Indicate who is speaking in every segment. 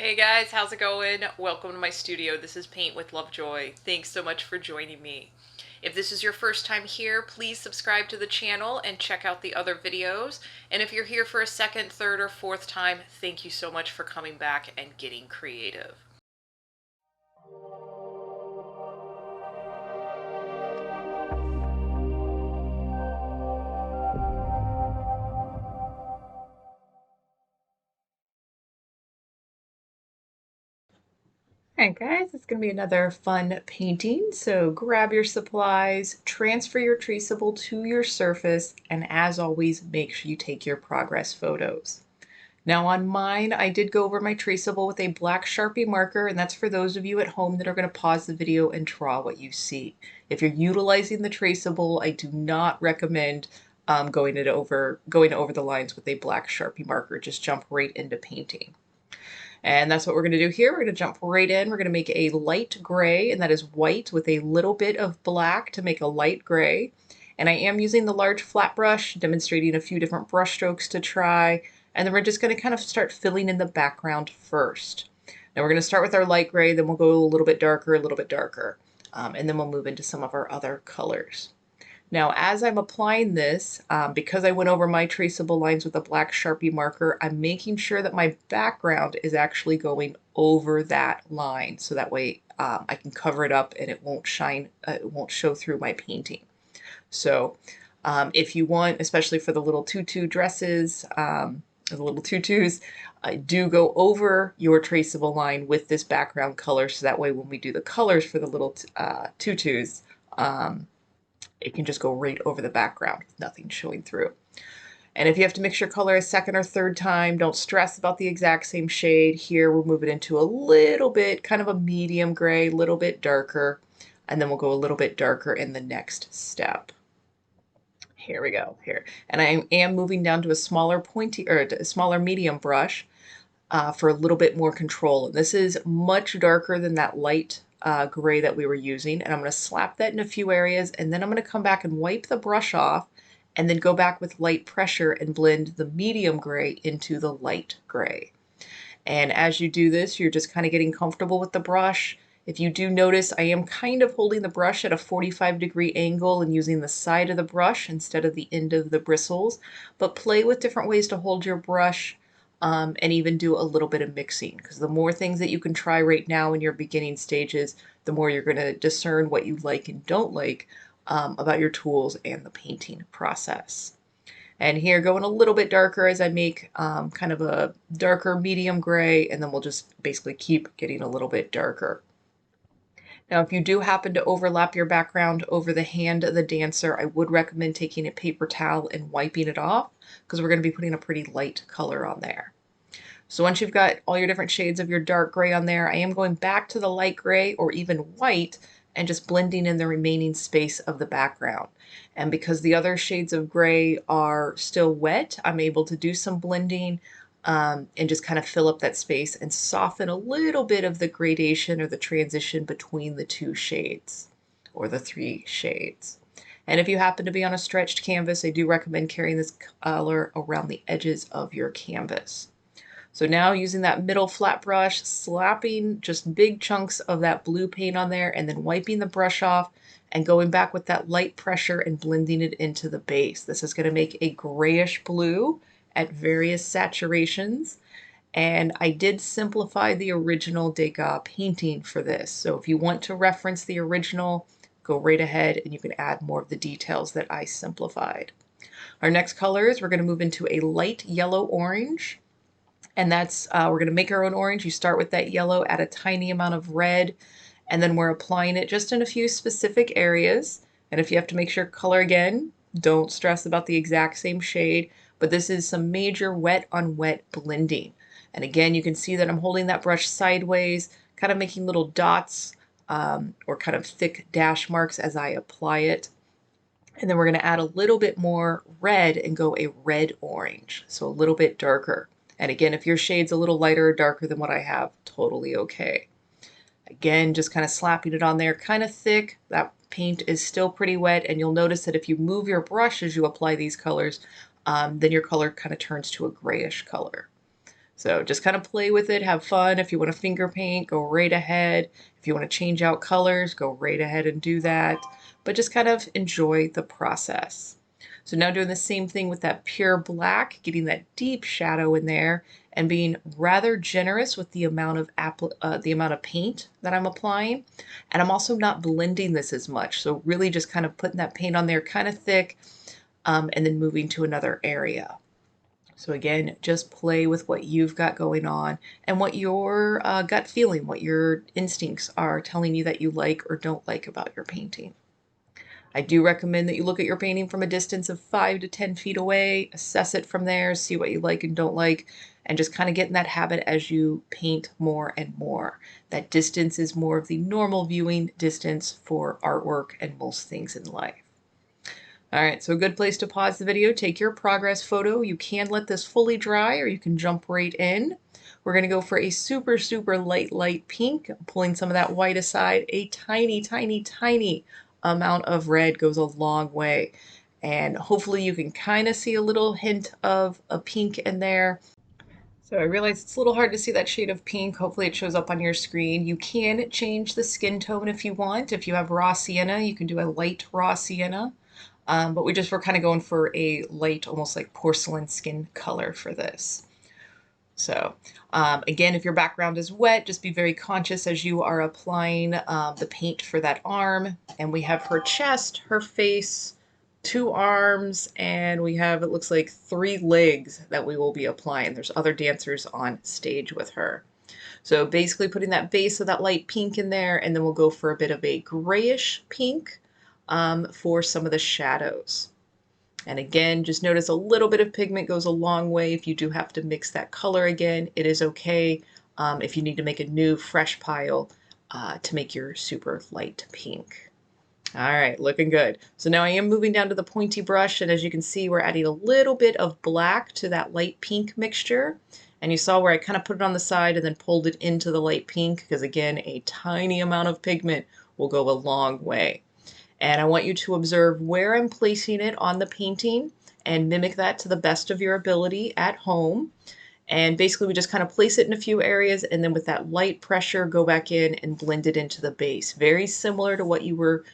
Speaker 1: Hey guys, how's it going? Welcome to my studio. This is Paint with Lovejoy. Thanks so much for joining me. If this is your first time here, please subscribe to the channel and check out the other videos. And if you're here for a second, third, or fourth time, thank you so much for coming back and getting creative. Alright guys, it's going to be another fun painting. So grab your supplies, transfer your traceable to your surface, and as always, make sure you take your progress photos. Now on mine, I did go over my traceable with a black Sharpie marker, and that's for those of you at home that are going to pause the video and draw what you see. If you're utilizing the traceable, I do not recommend going over the lines with a black Sharpie marker. Just jump right into painting. And that's what we're going to do here. We're going to jump right in. We're going to make a light gray, and that is white with a little bit of black to make a light gray. And I am using the large flat brush, demonstrating a few different brush strokes to try. And then we're just going to kind of start filling in the background first. Now we're going to start with our light gray, then we'll go a little bit darker, and then we'll move into some of our other colors. Now, as I'm applying this, because I went over my traceable lines with a black Sharpie marker, I'm making sure that my background is actually going over that line. So that way I can cover it up and it won't show through my painting. So if you want, especially for the little tutu dresses, the little tutus, do go over your traceable line with this background color. So that way when we do the colors for the little tutus, it can just go right over the background with nothing showing through. And if you have to mix your color a second or third time, don't stress about the exact same shade. Here we'll move it into a little bit, kind of a medium gray, a little bit darker, and then we'll go a little bit darker in the next step. Here we go, here. And I am moving down to a smaller a smaller medium brush for a little bit more control. And this is much darker than that light gray that we were using, and I'm going to slap that in a few areas, and then I'm going to come back and wipe the brush off and then go back with light pressure and blend the medium gray into the light gray. And as you do this, you're just kind of getting comfortable with the brush. If you do notice, I am kind of holding the brush at a 45-degree angle and using the side of the brush instead of the end of the bristles, but play with different ways to hold your brush. And even do a little bit of mixing, because the more things that you can try right now in your beginning stages, the more you're going to discern what you like and don't like about your tools and the painting process. And here going a little bit darker as I make kind of a darker medium gray, and then we'll just basically keep getting a little bit darker. Now, if you do happen to overlap your background over the hand of the dancer, I would recommend taking a paper towel and wiping it off, because we're going to be putting a pretty light color on there. So once you've got all your different shades of your dark gray on there, I am going back to the light gray or even white and just blending in the remaining space of the background. And because the other shades of gray are still wet, I'm able to do some blending and just kind of fill up that space and soften a little bit of the gradation or the transition between the two shades or the three shades. And if you happen to be on a stretched canvas, I do recommend carrying this color around the edges of your canvas. So now using that middle flat brush, slapping just big chunks of that blue paint on there and then wiping the brush off and going back with that light pressure and blending it into the base. This is going to make a grayish blue at various saturations. And I did simplify the original Degas painting for this. So if you want to reference the original, go right ahead and you can add more of the details that I simplified. Our next colors, we're going to move into a light yellow orange. And that's, we're going to make our own orange. You start with that yellow, add a tiny amount of red, and then we're applying it just in a few specific areas. And if you have to make sure color again, don't stress about the exact same shade, but this is some major wet on wet blending. And again, you can see that I'm holding that brush sideways, kind of making little dots or kind of thick dash marks as I apply it. And then we're going to add a little bit more red and go a red orange, so a little bit darker. And again, if your shade's a little lighter or darker than what I have, totally okay. Again, just kind of slapping it on there, kind of thick. That paint is still pretty wet, and you'll notice that if you move your brush as you apply these colors, then your color kind of turns to a grayish color. So just kind of play with it, have fun. If you want to finger paint, go right ahead. If you want to change out colors, go right ahead and do that. But just kind of enjoy the process. So now doing the same thing with that pure black, getting that deep shadow in there and being rather generous with the amount of paint that I'm applying. And I'm also not blending this as much. So really just kind of putting that paint on there kind of thick and then moving to another area. So again, just play with what you've got going on and what your gut feeling, what your instincts are telling you that you like or don't like about your painting. I do recommend that you look at your painting from a distance of 5 to 10 feet away, assess it from there, see what you like and don't like, and just kind of get in that habit as you paint more and more. That distance is more of the normal viewing distance for artwork and most things in life. All right, so a good place to pause the video, take your progress photo. You can let this fully dry or you can jump right in. We're gonna go for a super, super light pink. I'm pulling some of that white aside. A tiny, tiny, tiny amount of red goes a long way. And hopefully you can kind of see a little hint of a pink in there. So I realize it's a little hard to see that shade of pink. Hopefully it shows up on your screen. You can change the skin tone if you want. If you have raw sienna, you can do a light raw sienna. But we're kind of going for a light, almost like porcelain skin color for this. So again, if your background is wet, just be very conscious as you are applying the paint for that arm. And we have her chest, her face, 2 arms, and we have, it looks like 3 legs that we will be applying. There's other dancers on stage with her. So basically putting that base of that light pink in there, and then we'll go for a bit of a grayish pink for some of the shadows. And again, just notice a little bit of pigment goes a long way. If you do have to mix that color again, it is okay. If you need to make a new fresh pile to make your super light pink. All right, looking good. So now I am moving down to the pointy brush, and as you can see, we're adding a little bit of black to that light pink mixture. And you saw where I kind of put it on the side and then pulled it into the light pink, because again, a tiny amount of pigment will go a long way. And I want you to observe where I'm placing it on the painting and mimic that to the best of your ability at home. And basically we just kind of place it in a few areas, and then with that light pressure, go back in and blend it into the base. Very similar to what you were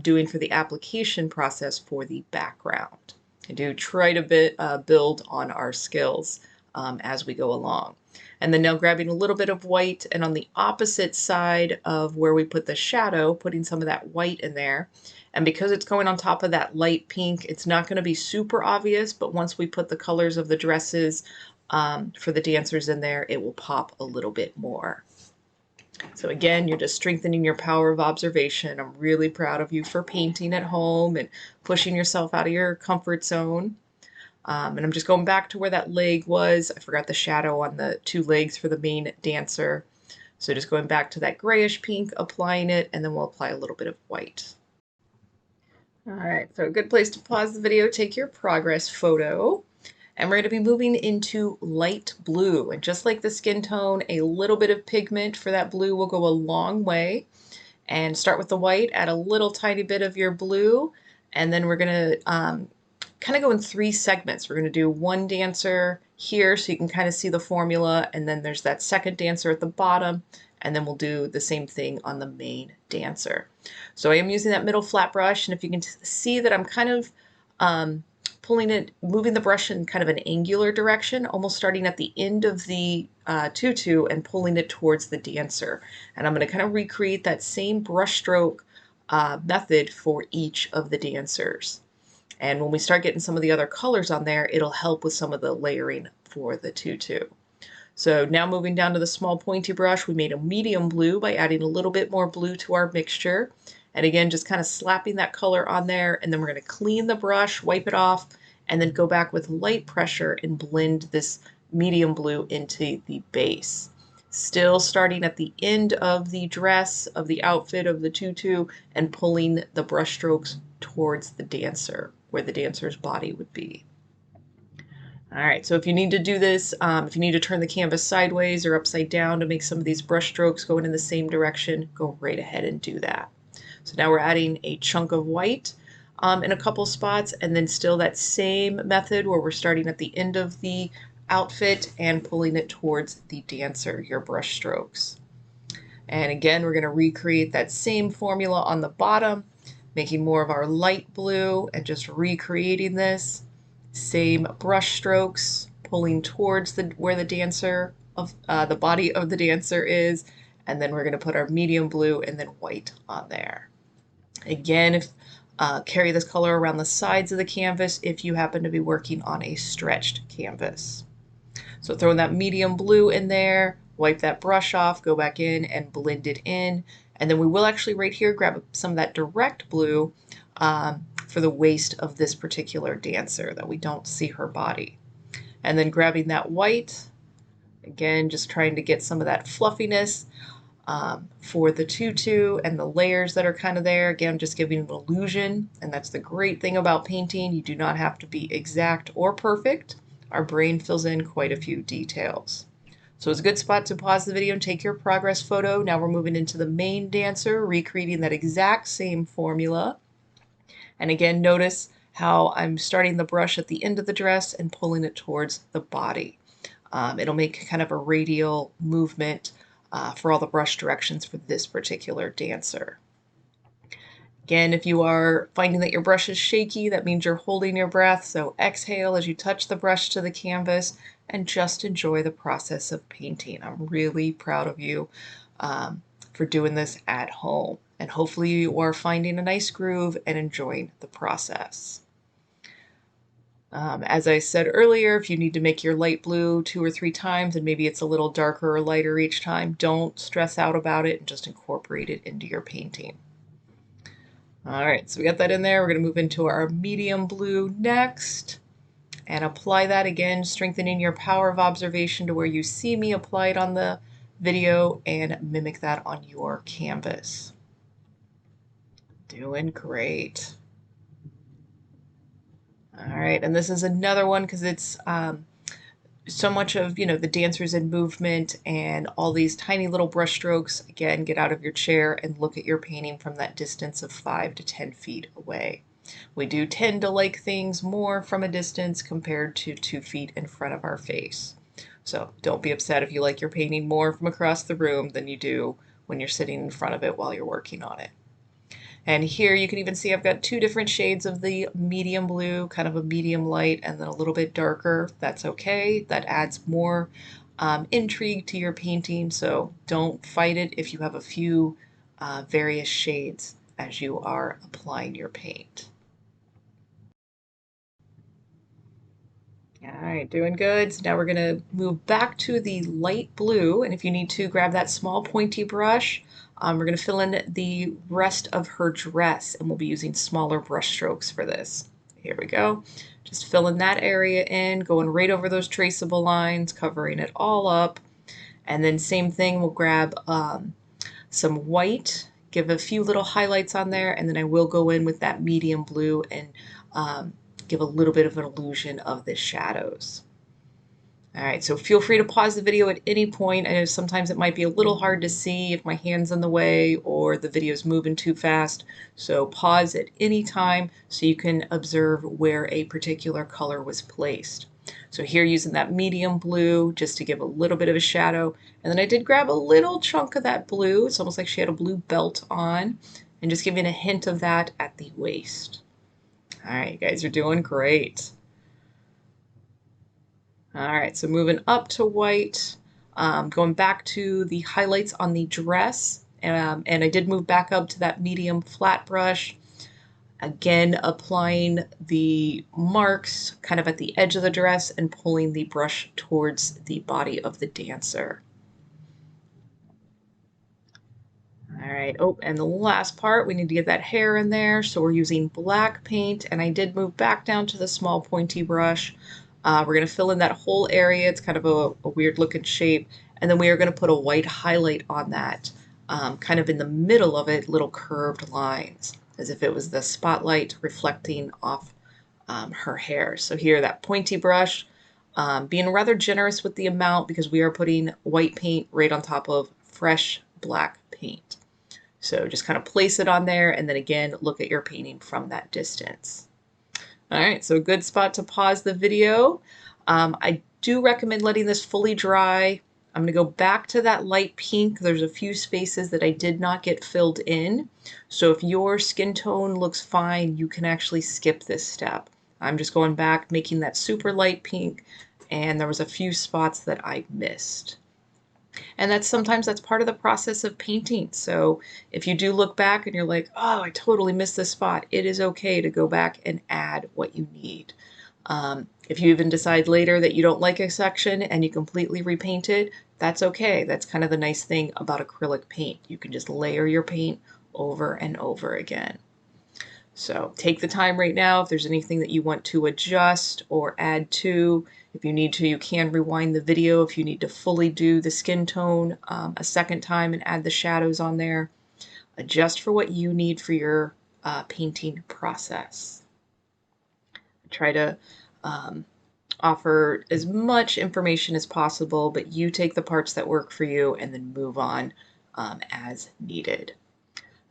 Speaker 1: doing for the application process for the background. I do try to build on our skills as we go along. And then now grabbing a little bit of white, and on the opposite side of where we put the shadow, putting some of that white in there. And because it's going on top of that light pink, it's not going to be super obvious, but once we put the colors of the dresses for the dancers in there, it will pop a little bit more. So again, you're just strengthening your power of observation. I'm really proud of you for painting at home and pushing yourself out of your comfort zone. And I'm just going back to where that leg was. I forgot the shadow on the 2 legs for the main dancer. So just going back to that grayish pink, applying it, and then we'll apply a little bit of white. All right, so a good place to pause the video, take your progress photo. And we're going to be moving into light blue. And just like the skin tone, a little bit of pigment for that blue will go a long way. And start with the white, add a little tiny bit of your blue, and then we're going to kind of go in 3 segments. We're going to do 1 dancer here so you can kind of see the formula, and then there's that second dancer at the bottom, and then we'll do the same thing on the main dancer. So I am using that middle flat brush, and if you can see that I'm kind of moving the brush in kind of an angular direction, almost starting at the end of the tutu and pulling it towards the dancer. And I'm going to kind of recreate that same brush stroke method for each of the dancers. And when we start getting some of the other colors on there, it'll help with some of the layering for the tutu. So now moving down to the small pointy brush, we made a medium blue by adding a little bit more blue to our mixture. And again, just kind of slapping that color on there, and then we're going to clean the brush, wipe it off, and then go back with light pressure and blend this medium blue into the base. Still starting at the end of the dress, of the outfit, of the tutu, and pulling the brush strokes towards the dancer, where the dancer's body would be. All right, so if you need to do this, if you need to turn the canvas sideways or upside down to make some of these brush strokes going in the same direction, go right ahead and do that. So now we're adding a chunk of white in a couple spots, and then still that same method where we're starting at the end of the outfit and pulling it towards the dancer, your brush strokes. And again, we're going to recreate that same formula on the bottom, making more of our light blue and just recreating this. Same brush strokes, pulling towards where the dancer of the body of the dancer is, and then we're going to put our medium blue and then white on there. Again, carry this color around the sides of the canvas if you happen to be working on a stretched canvas. So throwing that medium blue in there, wipe that brush off, go back in and blend it in. And then we will actually right here grab some of that direct blue for the waist of this particular dancer that we don't see her body. And then grabbing that white, again, just trying to get some of that fluffiness for the tutu and the layers that are kind of there. Again, just giving an illusion. And that's the great thing about painting. You do not have to be exact or perfect. Our brain fills in quite a few details. So it's a good spot to pause the video and take your progress photo. Now we're moving into the main dancer, recreating that exact same formula. And again, notice how I'm starting the brush at the end of the dress and pulling it towards the body. It'll make kind of a radial movement for all the brush directions for this particular dancer. Again, if you are finding that your brush is shaky, that means you're holding your breath. So exhale as you touch the brush to the canvas and just enjoy the process of painting. I'm really proud of you for doing this at home. And hopefully you are finding a nice groove and enjoying the process. As I said earlier, if you need to make your light blue 2 or 3 times and maybe it's a little darker or lighter each time, don't stress out about it and just incorporate it into your painting. All right, so we got that in there. We're going to move into our medium blue next and apply that again, strengthening your power of observation to where you see me apply it on the video and mimic that on your canvas. Doing great. All right, and this is another one because it's so much of, the dancers in movement and all these tiny little brush strokes. Again, get out of your chair and look at your painting from that distance of 5 to 10 feet away. We do tend to like things more from a distance compared to 2 feet in front of our face. So don't be upset if you like your painting more from across the room than you do when you're sitting in front of it while you're working on it. And here you can even see I've got 2 different shades of the medium blue, kind of a medium light, and then a little bit darker. That's okay. That adds more intrigue to your painting. So don't fight it if you have a few various shades as you are applying your paint. All right, doing good. So now we're going to move back to the light blue. And if you need to, grab that small pointy brush. We're going to fill in the rest of her dress, and we'll be using smaller brush strokes for this. Here we go. Just filling that area in, going right over those traceable lines, covering it all up. And then same thing, we'll grab some white, give a few little highlights on there, and then I will go in with that medium blue and give a little bit of an illusion of the shadows. All right, so feel free to pause the video at any point. I know sometimes it might be a little hard to see if my hand's in the way or the video's moving too fast. So pause at any time so you can observe where a particular color was placed. So here using that medium blue just to give a little bit of a shadow. And then I did grab a little chunk of that blue. It's almost like she had a blue belt on, and just giving a hint of that at the waist. All right, you guys are doing great. All right, so moving up to white, going back to the highlights on the dress, and I did move back up to that medium flat brush. Again, applying the marks kind of at the edge of the dress and pulling the brush towards the body of the dancer. All right, oh, and the last part, we need to get that hair in there. So we're using black paint, and I did move back down to the small pointy brush. We're going to fill in that whole area. It's kind of a weird looking shape. And then we are going to put a white highlight on that, kind of in the middle of it, little curved lines, as if it was the spotlight reflecting off her hair. So here, that pointy brush, being rather generous with the amount because we are putting white paint right on top of fresh black paint. So just kind of place it on there and then again, look at your painting from that distance. All right, so a good spot to pause the video. I do recommend letting this fully dry. I'm gonna go back to that light pink. There's a few spaces that I did not get filled in. So if your skin tone looks fine, you can actually skip this step. I'm just going back, making that super light pink, and there was a few spots that I missed. And sometimes that's part of the process of painting. So if you do look back and you're like, oh, I totally missed this spot, it is okay to go back and add what you need. If you even decide later that you don't like a section and you completely repaint it, that's okay. That's kind of the nice thing about acrylic paint. You can just layer your paint over and over again. So take the time right now. If there's anything that you want to adjust or add to, if you need to, you can rewind the video if you need to fully do the skin tone a second time and add the shadows on there. Adjust for what you need for your painting process. Try to offer as much information as possible, but you take the parts that work for you and then move on as needed.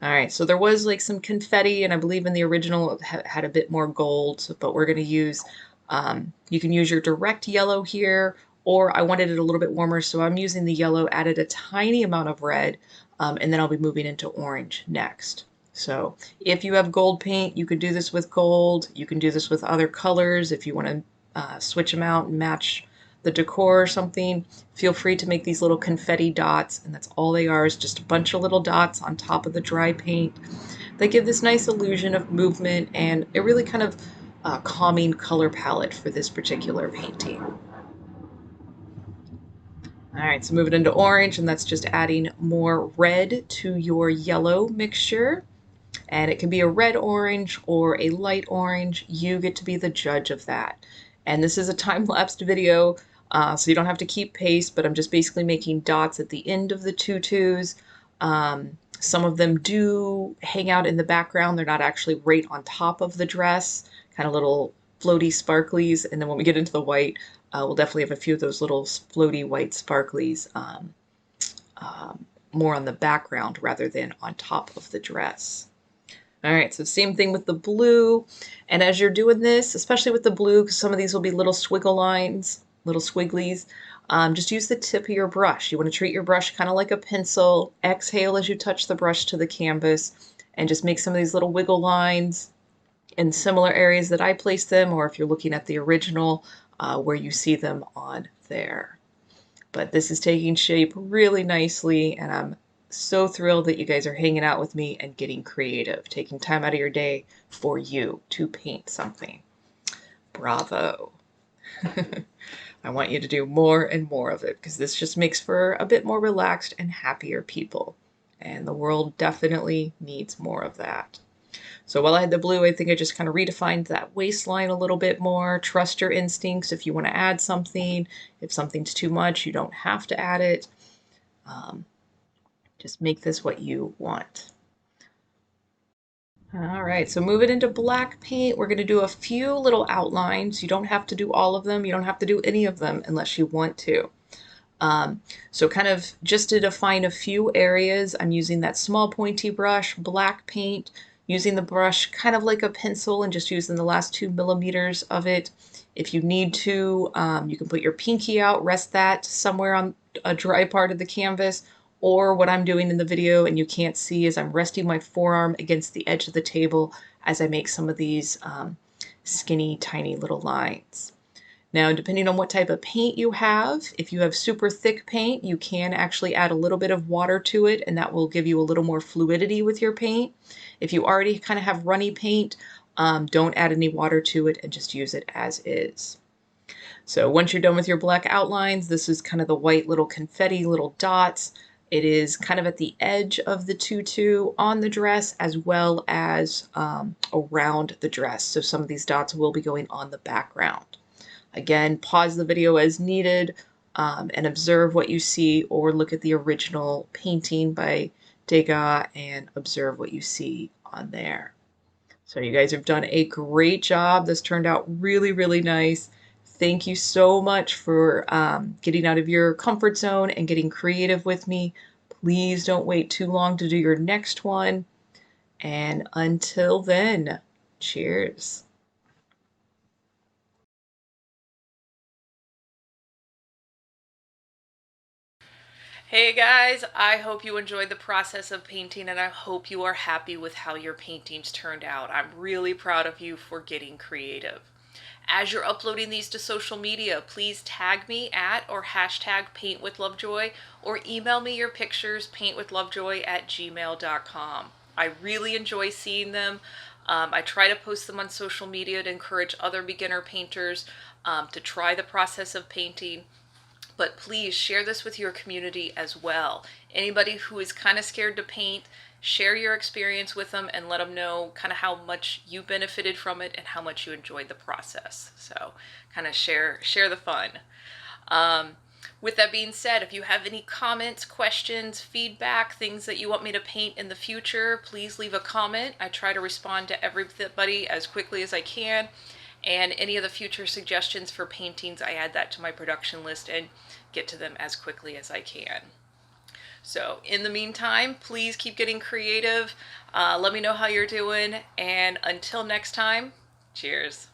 Speaker 1: All right, so there was like some confetti, and I believe in the original it had a bit more gold, but we're going to use, you can use your direct yellow here, or I wanted it a little bit warmer, so I'm using the yellow, added a tiny amount of red, and then I'll be moving into orange next. So if you have gold paint, you could do this with gold. You can do this with other colors if you want to switch them out and match the decor or something. Feel free to make these little confetti dots, and that's all they are, is just a bunch of little dots on top of the dry paint. They give this nice illusion of movement and a really kind of calming color palette for this particular painting. All right, so moving into orange, and that's just adding more red to your yellow mixture. And it can be a red orange or a light orange. You get to be the judge of that. And this is a time-lapsed video, so you don't have to keep pace, but I'm just basically making dots at the end of the tutus. Some of them do hang out in the background. They're not actually right on top of the dress, kind of little floaty sparklies. And then when we get into the white, we'll definitely have a few of those little floaty white sparklies more on the background rather than on top of the dress. All right, so same thing with the blue. And as you're doing this, especially with the blue, because some of these will be little swiggle lines, little squigglies, just use the tip of your brush. You want to treat your brush kind of like a pencil. Exhale as you touch the brush to the canvas, and just make some of these little wiggle lines in similar areas that I placed them, or if you're looking at the original, where you see them on there. But this is taking shape really nicely, and I'm so thrilled that you guys are hanging out with me and getting creative, taking time out of your day for you to paint something. Bravo. I want you to do more and more of it, because this just makes for a bit more relaxed and happier people. And the world definitely needs more of that. So while I had the blue, I think I just kind of redefined that waistline a little bit more. Trust your instincts if you want to add something. If something's too much, you don't have to add it. Just make this what you want. All right, so moving into black paint, we're going to do a few little outlines. You don't have to do all of them. You don't have to do any of them unless you want to. So kind of just to define a few areas, I'm using that small pointy brush, black paint, using the brush kind of like a pencil and just using the last 2 millimeters of it. If you need to, you can put your pinky out, rest that somewhere on a dry part of the canvas, or what I'm doing in the video and you can't see is I'm resting my forearm against the edge of the table as I make some of these skinny, tiny little lines. Now, depending on what type of paint you have, if you have super thick paint, you can actually add a little bit of water to it, and that will give you a little more fluidity with your paint. If you already kind of have runny paint, don't add any water to it and just use it as is. So once you're done with your black outlines, this is kind of the white little confetti little dots. It is kind of at the edge of the tutu on the dress as well as around the dress. So some of these dots will be going on the background. Again, pause the video as needed and observe what you see, or look at the original painting by Degas and observe what you see on there. So you guys have done a great job. This turned out really, really nice. Thank you so much for getting out of your comfort zone and getting creative with me. Please don't wait too long to do your next one. And until then, cheers. Hey guys, I hope you enjoyed the process of painting and I hope you are happy with how your paintings turned out. I'm really proud of you for getting creative. As you're uploading these to social media, please tag me at or hashtag paintwithlovejoy or email me your pictures paintwithlovejoy@gmail.com. I really enjoy seeing them. I try to post them on social media to encourage other beginner painters to try the process of painting. But please share this with your community as well. Anybody who is kind of scared to paint, share your experience with them and let them know kind of how much you benefited from it and how much you enjoyed the process. So kind of share the fun. With that being said, if you have any comments, questions, feedback, things that you want me to paint in the future, please leave a comment. I try to respond to everybody as quickly as I can. And any of the future suggestions for paintings, I add that to my production list and get to them as quickly as I can. So in the meantime, please keep getting creative. Let me know how you're doing. And until next time, cheers.